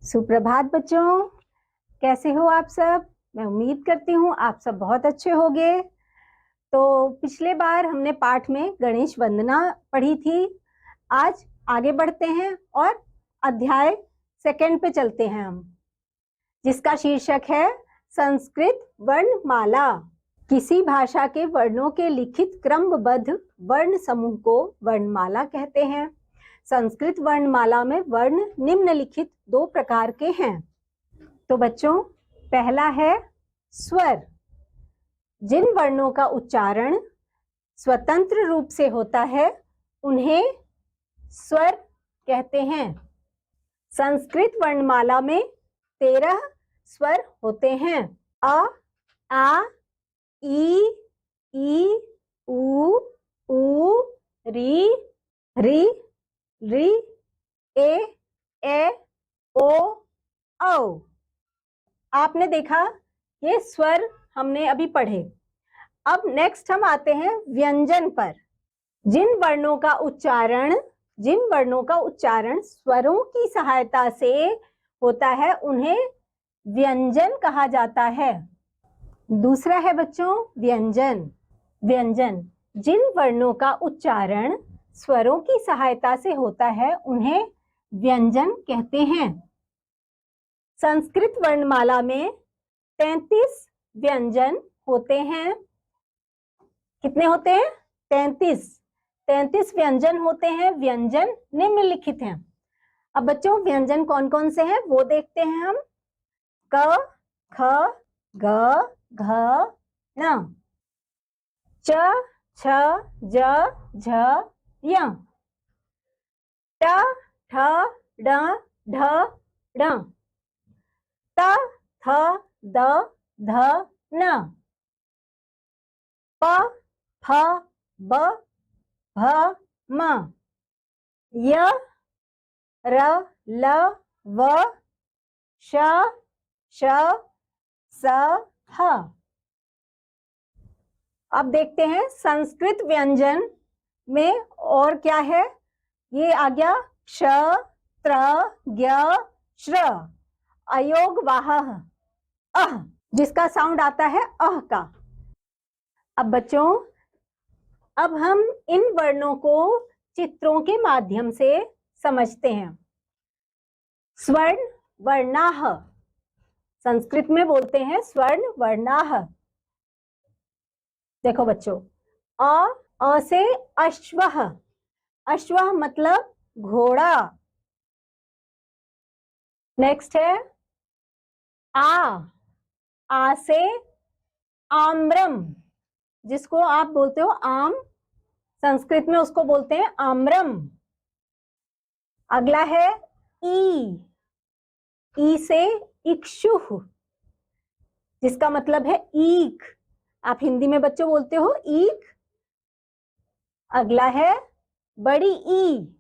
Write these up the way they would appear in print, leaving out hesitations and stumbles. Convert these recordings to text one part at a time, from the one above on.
सुप्रभात बच्चों, कैसे हो आप सब। मैं उम्मीद करती हूँ आप सब बहुत अच्छे होंगे। तो पिछले बार हमने पाठ में गणेश वंदना पढ़ी थी। आज आगे बढ़ते हैं और अध्याय सेकंड पे चलते हैं हम, जिसका शीर्षक है संस्कृत वर्णमाला। किसी भाषा के वर्णों के लिखित क्रमबद्ध वर्ण समूह को वर्णमाला कहते हैं। संस्कृत वर्णमाला में वर्ण निम्नलिखित 2 प्रकार के हैं। तो बच्चों, पहला है स्वर। जिन वर्णों का उच्चारण स्वतंत्र रूप से होता है उन्हें स्वर कहते हैं। संस्कृत वर्णमाला में 13 स्वर होते हैं। अ, आ, ई, उ, री, री, ए, ओ, औ। आपने देखा ये स्वर हमने अभी पढ़े। अब नेक्स्ट हम आते हैं व्यंजन पर। जिन वर्णों का उच्चारण स्वरों की सहायता से होता है उन्हें व्यंजन कहा जाता है। दूसरा है बच्चों व्यंजन। जिन वर्णों का उच्चारण स्वरों की सहायता से होता है उन्हें व्यंजन कहते हैं। संस्कृत वर्णमाला में 33 व्यंजन होते हैं। कितने होते हैं? 33 व्यंजन होते हैं। व्यंजन निम्नलिखित हैं। अब बच्चों, व्यंजन कौन कौन से हैं वो देखते हैं हम। क, ख, ग, घ, न, च, छ, ज, झ, य, ट, ठ, ड, ढ, ण, त, थ, द, ध, न, प, फ, ब, भ, म, य, र, ल, व, श, स, ह। अब देखते हैं संस्कृत व्यंजन में और क्या है। ये आ गया क्ष, त्र, ज्ञ, श्र, अयोग वाह, अह, जिसका साउंड आता है अह का। अब बच्चों, अब हम इन वर्णों को चित्रों के माध्यम से समझते हैं। स्वर्ण वर्णाः, संस्कृत में बोलते हैं स्वर्ण वर्णाः। देखो बच्चों, अ से अश्वः, अश्वः मतलब घोड़ा। नेक्स्ट है आ से आम्रम, जिसको आप बोलते हो आम, संस्कृत में उसको बोलते हैं आम्रम। अगला है ई से इक्षुः, जिसका मतलब है ईख। आप हिंदी में बच्चों बोलते हो ईख। अगला है बड़ी ई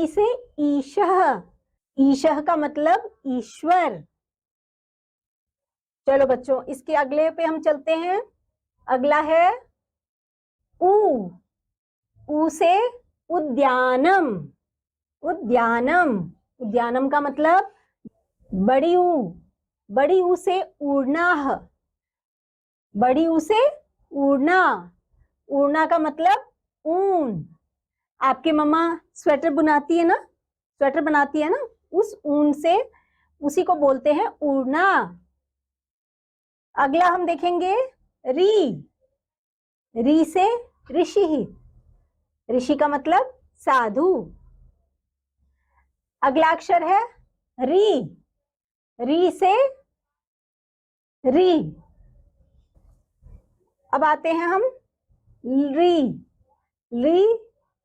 से ईशः, ईशः का मतलब ईश्वर। चलो बच्चों, इसके अगले पे हम चलते हैं। अगला है ऊ से उद्यानम, उद्यानम का मतलब बड़ी ऊ से ऊर्णाः, बड़ी ऊ से ऊर्णा का मतलब ऊन। आपकी मम्मा स्वेटर बनाती है ना, उस ऊन से उसी को बोलते हैं ऊर्णा। अगला हम देखेंगे री से ऋषि का मतलब साधु। अगला अक्षर है री से री। अब आते हैं हम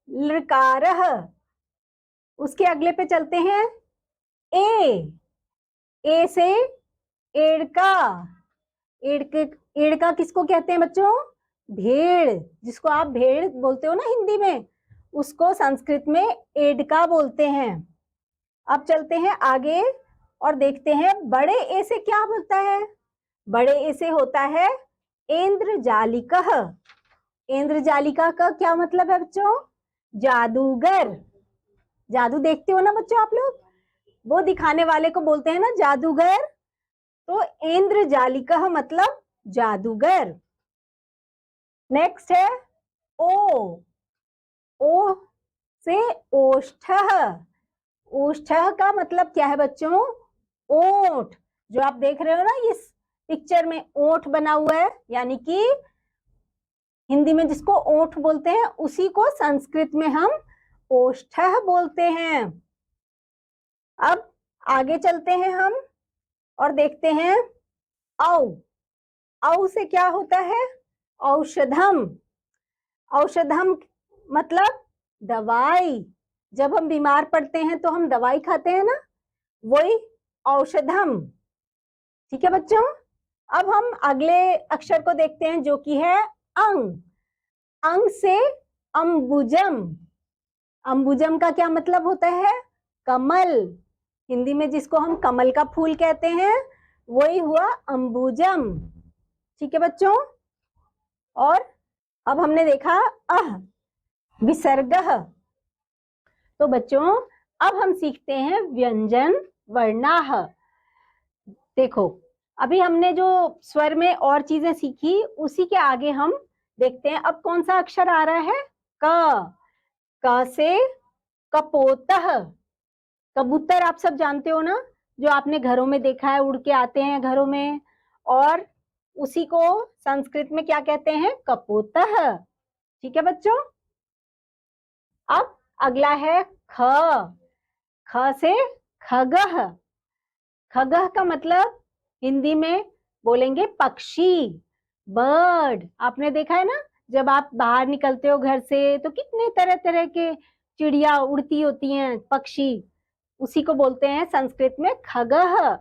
लकारः। उसके अगले पे चलते हैं ए से एड़का। एड़का किसको कहते हैं बच्चों? भेड़, जिसको आप भेड़ बोलते हो ना हिंदी में, उसको संस्कृत में एड़का बोलते हैं। अब चलते हैं आगे और देखते हैं बड़े ए से क्या बोलता है। बड़े ए से होता है ऐन्द्रजालिकः। ऐन्द्रजालिका का क्या मतलब है बच्चों? जादूगर। जादू देखते हो ना बच्चों आप लोग, वो दिखाने वाले को बोलते हैं ना जादूगर, तो इंद्रजालिकः मतलब जादूगर। नेक्स्ट है ओ, ओ से ओष्ठः। ओष्ठः का मतलब क्या है बच्चों? ओठ। जो आप देख रहे हो ना इस पिक्चर में ओठ बना हुआ है, यानी कि हिंदी में जिसको ओठ बोलते हैं उसी को संस्कृत में हम ओष्ठः बोलते हैं। अब आगे चलते हैं हम और देखते हैं औ। औ से क्या होता है? औषधम। औषधम मतलब दवाई। जब हम बीमार पड़ते हैं तो हम दवाई खाते हैं ना, वही औषधम। ठीक है बच्चों। अब हम अगले अक्षर को देखते हैं जो कि है अंग। अंग से अंबुजम। अंबुजम का क्या मतलब होता है? कमल। हिंदी में जिसको हम कमल का फूल कहते हैं वही हुआ अंबुजम। ठीक है बच्चों। और अब हमने देखा अह, विसर्गः। तो बच्चों अब हम सीखते हैं व्यंजन वर्णाः। देखो अभी हमने जो स्वर में और चीजें सीखी उसी के आगे हम देखते हैं अब कौन सा अक्षर आ रहा है? क। क से कपोतः। कबूतर आप सब जानते हो ना, जो आपने घरों में देखा है, उड़ के आते हैं घरों में, और उसी को संस्कृत में क्या कहते हैं? कपोतः। ठीक है बच्चों। अब अगला है ख। ख से खगः। खगः का मतलब हिंदी में बोलेंगे पक्षी, बर्ड। आपने देखा है ना, जब आप बाहर निकलते हो घर से तो कितने तरह तरह के चिड़िया उड़ती होती हैं, पक्षी। उसी को बोलते हैं संस्कृत में खगः।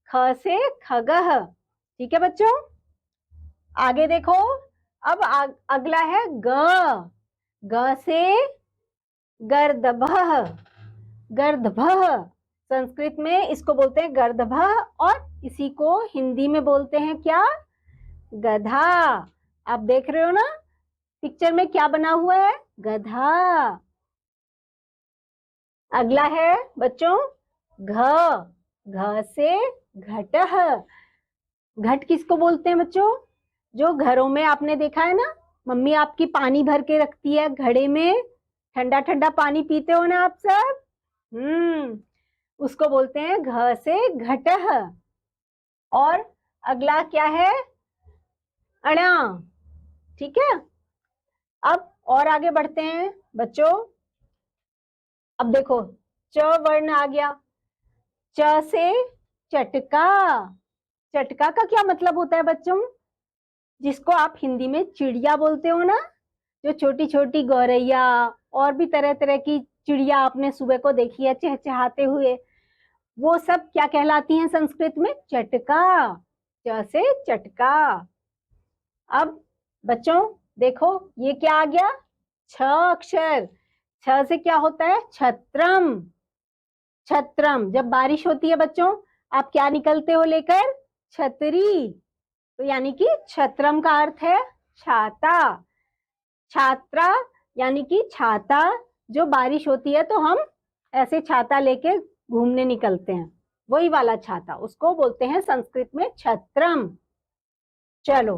ख से खगः। ठीक है बच्चों। आगे देखो अब अगला है ग। ग से गर्दभः। गर्दभः संस्कृत में इसको बोलते हैं गर्दभः, और इसी को हिंदी में बोलते हैं क्या? गधा। आप देख रहे हो ना पिक्चर में क्या बना हुआ है? गधा। अगला है बच्चों घ। घ से घटः। घट किसको बोलते हैं बच्चों? जो घरों में आपने देखा है ना, मम्मी आपकी पानी भर के रखती है घड़े में, ठंडा ठंडा पानी पीते हो ना आप सब। उसको बोलते हैं घ से घटः। और अगला क्या है? अणा। ठीक है। अब और आगे बढ़ते हैं बच्चों। अब देखो च वर्ण आ गया। च से चटका। चटका का क्या मतलब होता है बच्चों? जिसको आप हिंदी में चिड़िया बोलते हो ना, जो छोटी छोटी गौरैया और भी तरह तरह की चिड़िया आपने सुबह को देखी है चहचहाते हुए, वो सब क्या कहलाती हैं संस्कृत में? चटका। च से चटका। अब बच्चों देखो ये क्या आ गया? छ अक्षर। छ से क्या होता है? छत्रम। छत्रम। जब बारिश होती है बच्चों, आप क्या निकलते हो लेकर? छतरी। तो यानी कि छत्रम का अर्थ है छाता। छात्रा यानी कि छाता। जो बारिश होती है तो हम ऐसे छाता लेके घूमने निकलते हैं, वही वाला छाता, उसको बोलते हैं संस्कृत में छत्रम। चलो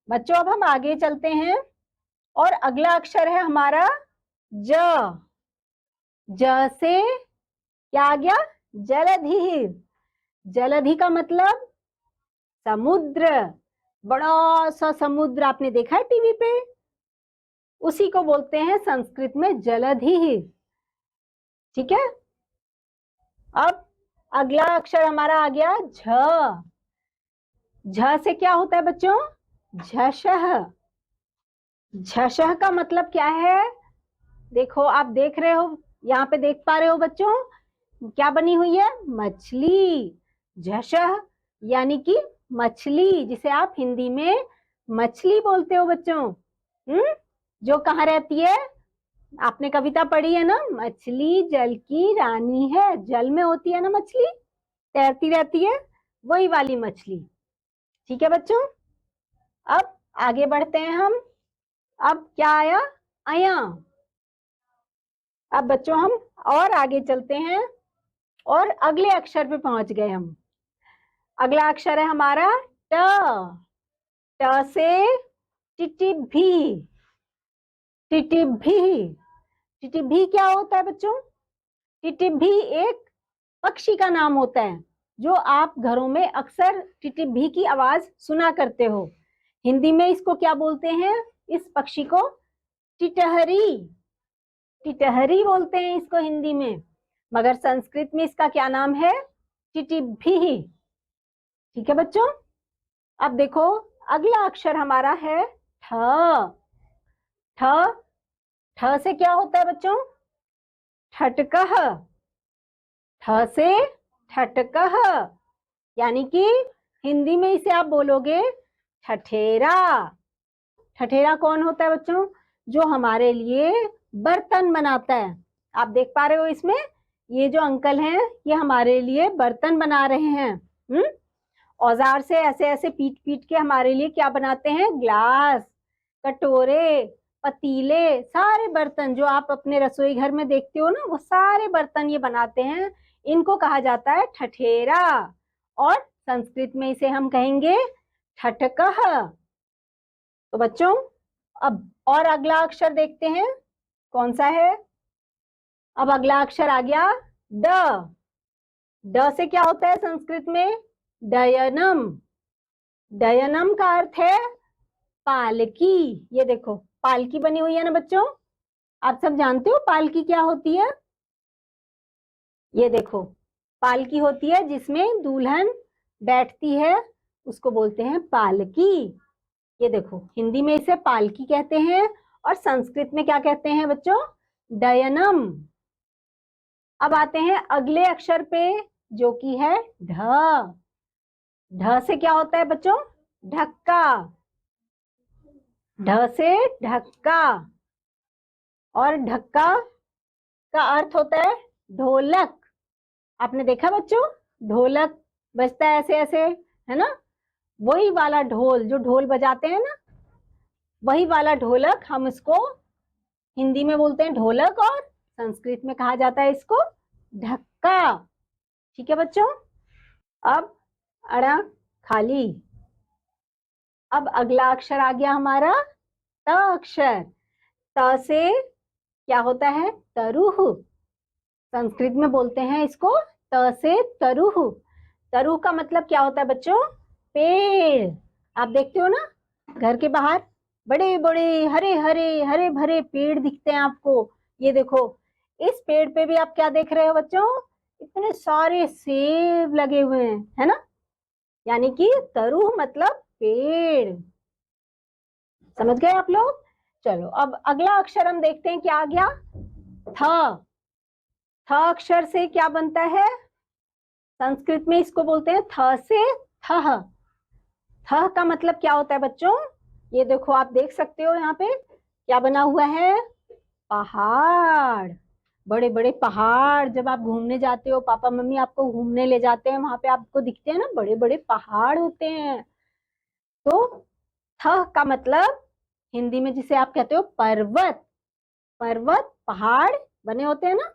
बच्चों अब हम आगे चलते हैं और अगला अक्षर है हमारा ज। ज से क्या आ गया? जलधि। जलधि का मतलब समुद्र। बड़ा सा समुद्र आपने देखा है टीवी पे, उसी को बोलते हैं संस्कृत में जलधि। ठीक है। अब अगला अक्षर हमारा आ गया झ। झ से क्या होता है बच्चों? झषः। झषः का मतलब क्या है? देखो आप देख रहे हो, यहाँ पे देख पा रहे हो बच्चों, क्या बनी हुई है? मछली। झषः यानी कि मछली, जिसे आप हिंदी में मछली बोलते हो बच्चों। जो कहाँ रहती है? आपने कविता पढ़ी है ना, मछली जल की रानी है। जल में होती है ना मछली, तैरती रहती है, वही वाली मछली। ठीक है बच्चों। अब आगे बढ़ते हैं हम। अब क्या आया? अया। अब बच्चों हम और आगे चलते हैं और अगले अक्षर पे पहुंच गए हम। अगला अक्षर है हमारा ट। ट से टिटिभी। टिटिभी। टिटिभी क्या होता है बच्चों? टिटिभी एक पक्षी का नाम होता है जो आप घरों में अक्सर टिटिभी की आवाज सुना करते हो। हिंदी में इसको क्या बोलते हैं? इस पक्षी को टिटहरी। टिटहरी बोलते हैं इसको हिंदी में, मगर संस्कृत में इसका क्या नाम है? टिटिभी। ठीक है बच्चों। अब देखो अगला अक्षर हमारा है ठ। ठ। ठ से क्या होता है बच्चों? ठटकह। ठ से ठटकह, यानी कि हिंदी में इसे आप बोलोगे ठठेरा। ठठेरा कौन होता है बच्चों? जो हमारे लिए बर्तन बनाता है। आप देख पा रहे हो इसमें, ये जो अंकल हैं ये हमारे लिए बर्तन बना रहे हैं। औजार से ऐसे ऐसे पीट पीट के हमारे लिए क्या बनाते हैं? ग्लास, कटोरे, पतीले, सारे बर्तन जो आप अपने रसोई घर में देखते हो ना, वो सारे बर्तन ये बनाते हैं। इनको कहा जाता है ठठेरा, और संस्कृत में इसे हम कहेंगे ठटकह। तो बच्चों अब और अगला अक्षर देखते हैं कौन सा है। अब अगला अक्षर आ गया ड। ड से क्या होता है संस्कृत में? डयनम। डयनम का अर्थ है पालकी। ये देखो पालकी बनी हुई है ना बच्चों, आप सब जानते हो पालकी क्या होती है? ये देखो पालकी होती है जिसमें दुल्हन बैठती है, उसको बोलते हैं पालकी। ये देखो हिंदी में इसे पालकी कहते हैं और संस्कृत में क्या कहते हैं बच्चों? डयनम। अब आते हैं अगले अक्षर पे जो कि है ढ। ढ से क्या होता है बच्चों? ढक्का। ढ से ढक्का, और ढक्का का अर्थ होता है ढोलक। आपने देखा बच्चों ढोलक बजता है ऐसे ऐसे, है ना? वही वाला ढोल जो ढोल बजाते हैं ना, वही वाला ढोलक, हम इसको हिंदी में बोलते हैं ढोलक और संस्कृत में कहा जाता है इसको ढक्का। ठीक है बच्चों। अब अड़ा खाली। अब अगला अक्षर आ गया हमारा त अक्षर। त से क्या होता है? तरुह। संस्कृत में बोलते हैं इसको त से तरुह। तरुह का मतलब क्या होता है बच्चों? पेड़। आप देखते हो ना घर के बाहर बड़े बड़े हरे हरे हरे भरे पेड़ दिखते हैं आपको। ये देखो इस पेड़ पे भी आप क्या देख रहे हो बच्चों? इतने सारे सेब लगे हुए हैं, है ना? यानी कि तरुह मतलब पेड़। समझ गए आप लोग? चलो अब अगला अक्षर हम देखते हैं क्या आ गया। थ। थ अक्षर से क्या बनता है? संस्कृत में इसको बोलते हैं थ से थह। थह का मतलब क्या होता है बच्चों? ये देखो आप देख सकते हो यहाँ पे क्या बना हुआ है? पहाड़। बड़े बड़े पहाड़ जब आप घूमने जाते हो, पापा मम्मी आपको घूमने ले जाते हैं, वहां पे आपको दिखते हैं ना बड़े बड़े पहाड़ होते हैं। तो थ का मतलब हिंदी में जिसे आप कहते हो पर्वत। पर्वत पहाड़ बने होते हैं ना,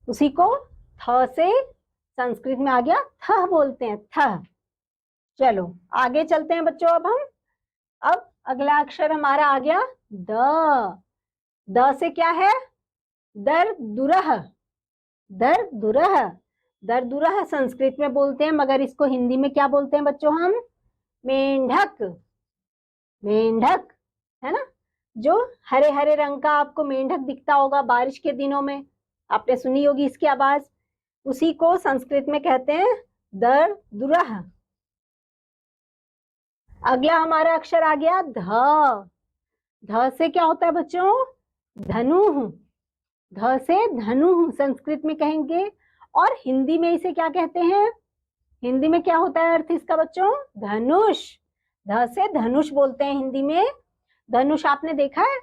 उसी को थ से संस्कृत में आ गया थ बोलते हैं, थ। चलो आगे चलते हैं बच्चों। अब अगला अक्षर हमारा आ गया द। द से क्या है? दर दुरह। दर दुरह। दर दुरह संस्कृत में बोलते हैं, मगर इसको हिंदी में क्या बोलते हैं बच्चों हम? मेंढक। मेंढक, है ना? जो हरे हरे रंग का आपको मेंढक दिखता होगा बारिश के दिनों में, आपने सुनी होगी इसकी आवाज। उसी को संस्कृत में कहते हैं दर दुरह। अगला हमारा अक्षर आ गया ध। ध से क्या होता है बच्चों? धनु। ध से धनु संस्कृत में कहेंगे, और हिंदी में इसे क्या कहते हैं? हिंदी में क्या होता है अर्थ इसका बच्चों? धनुष। ध से धनुष बोलते हैं हिंदी में। धनुष आपने देखा है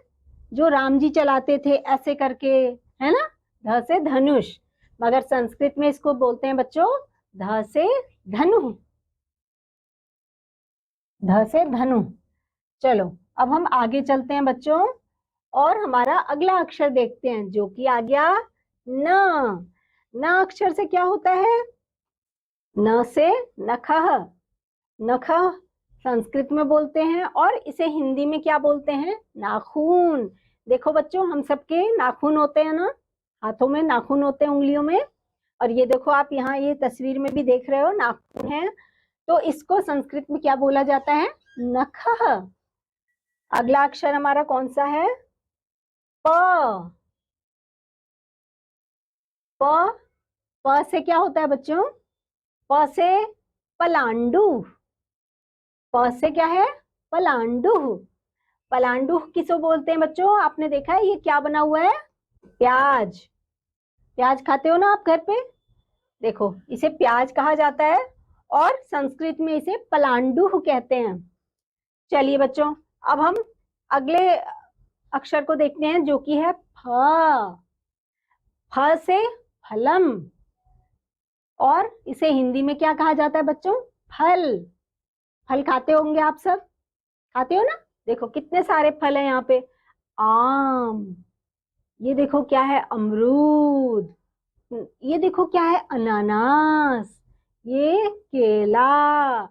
जो राम जी चलाते थे ऐसे करके, है ना? ध से धनुष, मगर संस्कृत में इसको बोलते हैं बच्चों ध से धनु। ध से धनु। चलो अब हम आगे चलते हैं बच्चों, और हमारा अगला अक्षर देखते हैं जो कि आ गया न। न अक्षर से क्या होता है? न से नखः। नखः संस्कृत में बोलते हैं और इसे हिंदी में क्या बोलते हैं? नाखून। देखो बच्चों, हम सबके नाखून होते हैं ना, हाथों में नाखून होते हैं, उंगलियों में। और ये देखो, आप यहाँ ये तस्वीर में भी देख रहे हो, नाखून है। तो इसको संस्कृत में क्या बोला जाता है? नखः। अगला अक्षर हमारा कौन सा है? प। प। प से क्या होता है बच्चों? प से पलांडु। प से क्या है? पलांडु। पलांडु किसको बोलते हैं बच्चों? आपने देखा है ये क्या बना हुआ है? प्याज। प्याज खाते हो ना आप घर पे? देखो, इसे प्याज कहा जाता है और संस्कृत में इसे पलांडु कहते हैं। चलिए बच्चों, अब हम अगले अक्षर को देखते हैं जो कि है फ। फ से फलम। और इसे हिंदी में क्या कहा जाता है बच्चों? फल। फल खाते होंगे आप सब, खाते हो ना? देखो कितने सारे फल हैं यहाँ पे। आम, ये देखो क्या है, अमरूद, ये देखो क्या है, अनानास, ये केला,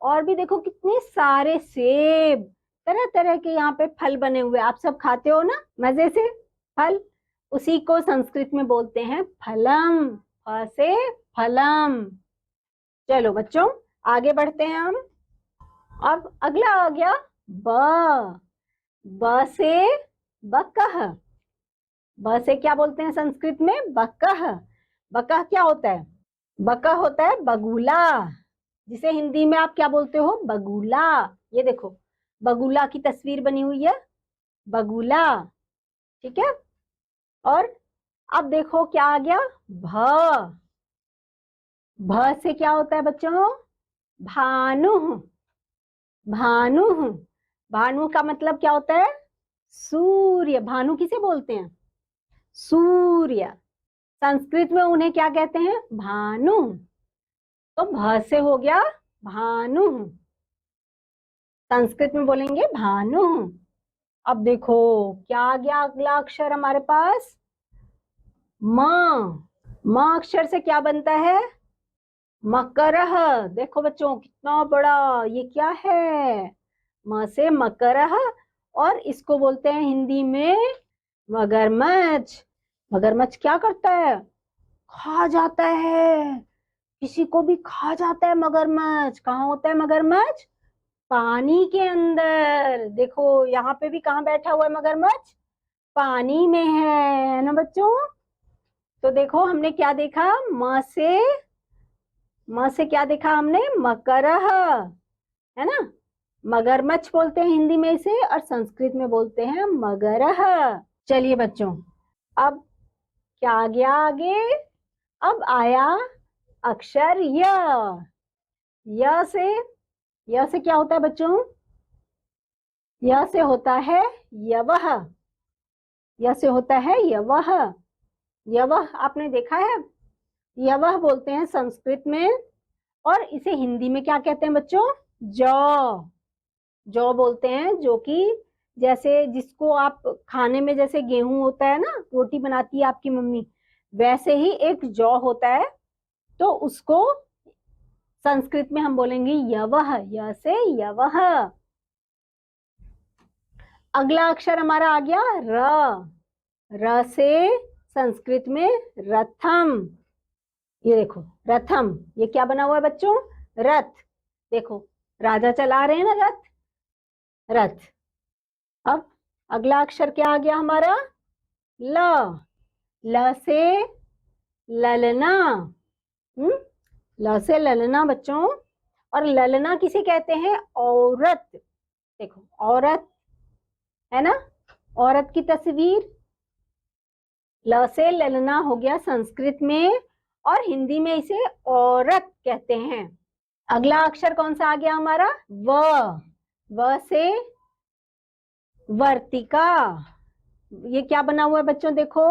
और भी देखो कितने सारे सेब, तरह तरह के यहाँ पे फल बने हुए। आप सब खाते हो ना मजे से फल? उसी को संस्कृत में बोलते हैं फलम। फ से फलम। चलो बच्चों, आगे बढ़ते हैं हम। अब अगला आ गया ब। ब से बकह। ब से क्या बोलते हैं संस्कृत में? बकह। बकह क्या होता है? बकह होता है बगुला, जिसे हिंदी में आप क्या बोलते हो? बगुला। ये देखो, बगुला की तस्वीर बनी हुई है, बगुला। ठीक है। और अब देखो क्या आ गया, भ। भ से क्या होता है बच्चों? भानु। भानु। भानु का मतलब क्या होता है? सूर्य। भानु किसे बोलते हैं? सूर्य। संस्कृत में उन्हें क्या कहते हैं? भानु। तो भ से हो गया भानु, संस्कृत में बोलेंगे भानु। अब देखो क्या आ गया अगला अक्षर हमारे पास, म। म अक्षर से क्या बनता है? मकरह। देखो बच्चों कितना बड़ा, ये क्या है? म से मकरह, और इसको बोलते हैं हिंदी में मगरमच्छ। मगरमच्छ क्या करता है? खा जाता है, किसी को भी खा जाता है मगरमच्छ। कहाँ होता है मगरमच्छ? पानी के अंदर। देखो यहाँ पे भी कहाँ बैठा हुआ है मगरमच्छ? पानी में है ना बच्चों? तो देखो हमने क्या देखा, म से क्या देखा हमने? मकरह, है ना? मगरमच्छ बोलते हैं हिंदी में इसे, और संस्कृत में बोलते हैं मगरह। चलिए बच्चों, अब क्या आ गया आगे? अब आया अक्षर य। य से क्या होता है बच्चों? य से होता है यवह। य से होता है यवह। यवह आपने देखा है? यवह बोलते हैं संस्कृत में, और इसे हिंदी में क्या कहते हैं बच्चों? जौ। जौ बोलते हैं, जो कि जैसे जिसको आप खाने में, जैसे गेहूं होता है ना, रोटी बनाती है आपकी मम्मी, वैसे ही एक जौ होता है। तो उसको संस्कृत में हम बोलेंगे यवह। य से यवह। अगला अक्षर हमारा आ गया र। र से संस्कृत में रथम। ये देखो रथम, ये क्या बना हुआ है बच्चों? रथ। देखो राजा चला रहे हैं ना रथ, रथ। अब अगला अक्षर क्या आ गया हमारा? ल। ल से ललना। ल से ललना बच्चों। और ललना किसे कहते हैं? औरत। देखो औरत, है ना? औरत की तस्वीर। ल से ललना हो गया संस्कृत में, और हिंदी में इसे औरत कहते हैं। अगला अक्षर कौन सा आ गया हमारा? व। व से वर्तिका। ये क्या बना हुआ है बच्चों? देखो,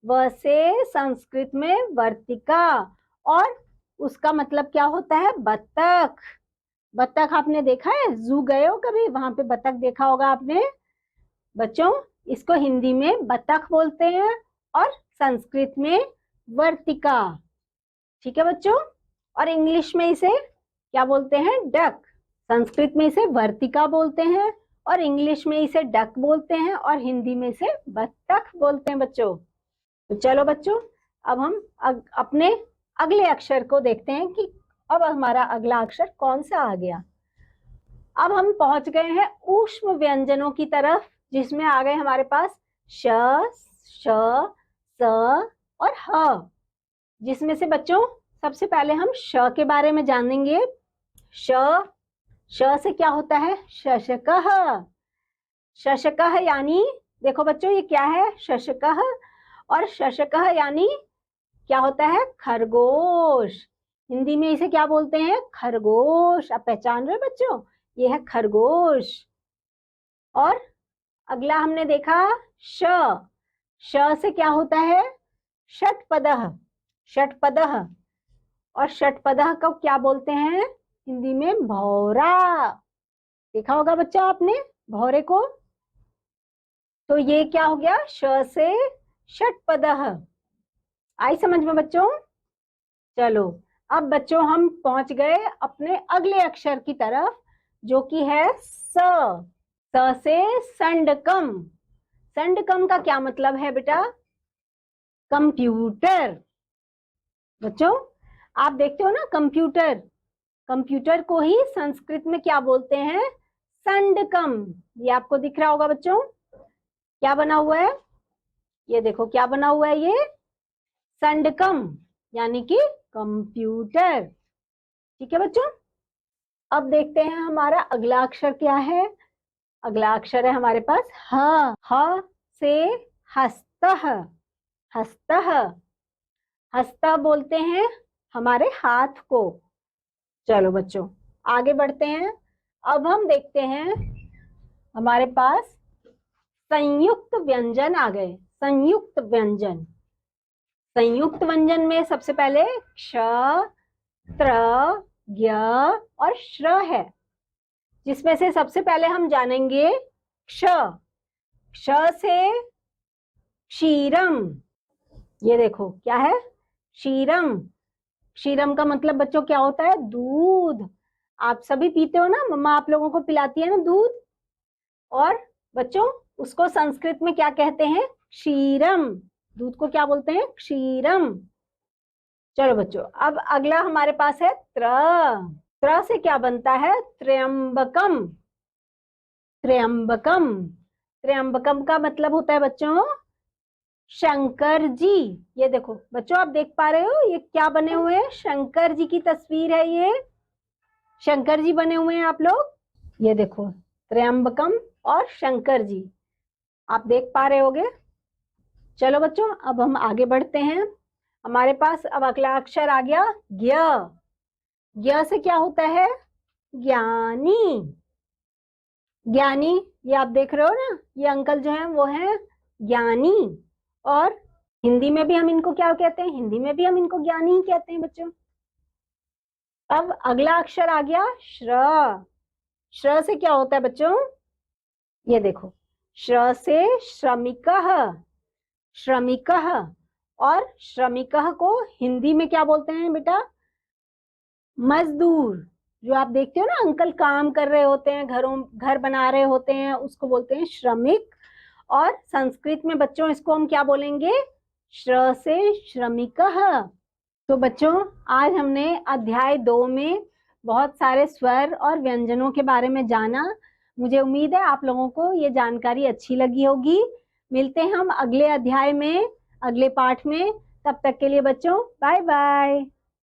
व से संस्कृत में वर्तिका, और उसका मतलब क्या होता है? बत्तख। बत्तख आपने देखा है? जू गए हो कभी? वहां पे बत्तख देखा होगा आपने। बच्चों इसको हिंदी में बत्तख बोलते हैं, और संस्कृत में वर्तिका। ठीक है बच्चों। और इंग्लिश में इसे क्या बोलते हैं? डक। संस्कृत में इसे वर्तिका बोलते हैं और इंग्लिश में इसे डक बोलते हैं और हिंदी में इसे बत्तख बोलते हैं बच्चों। तो चलो बच्चों, अब हम अपने अगले अक्षर को देखते हैं कि अब हमारा अगला अक्षर कौन सा आ गया। अब हम पहुंच गए हैं ऊष्म व्यंजनों की तरफ, जिसमें आ गए हमारे पास श, श, स और ह, जिसमें से बच्चों सबसे पहले हम श के बारे में जानेंगे। श से क्या होता है? शशकः। शशकः यानी, देखो बच्चों ये क्या है? शशकः। और शशकः यानी क्या होता है? खरगोश। हिंदी में इसे क्या बोलते हैं? खरगोश। आप पहचान रहे हो बच्चों? ये है खरगोश। और अगला हमने देखा श। श से क्या होता है? षट्पदः। षट्पदः। और षट्पदः को क्या बोलते हैं हिंदी में? भौरा। देखा होगा बच्चा आपने भौरे को। तो ये क्या हो गया? श से षट्पदः। आई समझ में बच्चों? चलो अब बच्चों हम पहुंच गए अपने अगले अक्षर की तरफ, जो कि है स। स से संडकम। संडकम का क्या मतलब है बेटा? कंप्यूटर। बच्चों आप देखते हो ना कंप्यूटर, कंप्यूटर को ही संस्कृत में क्या बोलते हैं? संडकम। ये आपको दिख रहा होगा बच्चों, क्या बना हुआ है? ये देखो क्या बना हुआ है, ये संडकम यानी कि कंप्यूटर। ठीक है बच्चों। अब देखते हैं हमारा अगला अक्षर क्या है। अगला अक्षर है हमारे पास ह। ह से हस्तः। हस्तः। हस्तः बोलते हैं हमारे हाथ को। चलो बच्चों आगे बढ़ते हैं। अब हम देखते हैं हमारे पास संयुक्त व्यंजन आ गए। संयुक्त व्यंजन। संयुक्त व्यंजन में सबसे पहले क्ष, त्र, ज्ञ और श्र है, जिसमें से सबसे पहले हम जानेंगे क्ष। क्ष से क्षीरम। ये देखो क्या है? क्षीरम। क्षीरम का मतलब बच्चों क्या होता है? दूध। आप सभी पीते हो ना, मम्मा आप लोगों को पिलाती है ना दूध। और बच्चों उसको संस्कृत में क्या कहते हैं? क्षीरम। दूध को क्या बोलते हैं? क्षीरम। चलो बच्चों अब अगला हमारे पास है त्र। त्र से क्या बनता है? त्र्यंबकम। त्र्यंबकम। त्र्यंबकम का मतलब होता है बच्चों शंकर जी। ये देखो बच्चों आप देख पा रहे हो ये क्या बने हुए हैं? शंकर जी की तस्वीर है, ये शंकर जी बने हुए हैं आप लोग। ये देखो त्र्यंबकम और शंकर जी आप देख पा रहे होगे। चलो बच्चों अब हम आगे बढ़ते हैं। हमारे पास अब अगला अक्षर आ गया ज्ञ। ज्ञ से क्या होता है? ज्ञानी। ज्ञानी, ये आप देख रहे हो ना, ये अंकल जो हैं वो हैं ज्ञानी। और हिंदी में भी हम इनको क्या कहते हैं? हिंदी में भी हम इनको ज्ञानी ही कहते हैं बच्चों। अब अगला अक्षर आ गया श्र। श्र से क्या होता है बच्चों? ये देखो श्र से श्रमिकः। श्रमिकः। और श्रमिकः को हिंदी में क्या बोलते हैं बेटा? मजदूर। जो आप देखते हो ना अंकल काम कर रहे होते हैं, घर बना रहे होते हैं, उसको बोलते हैं श्रमिक। और संस्कृत में बच्चों इसको हम क्या बोलेंगे? श्र से श्रमिकः। तो बच्चों आज हमने अध्याय 2 में बहुत सारे स्वर और व्यंजनों के बारे में जाना। मुझे उम्मीद है आप लोगों को ये जानकारी अच्छी लगी होगी। मिलते हैं हम अगले अध्याय में, अगले पाठ में। तब तक के लिए बच्चों बाय बाय।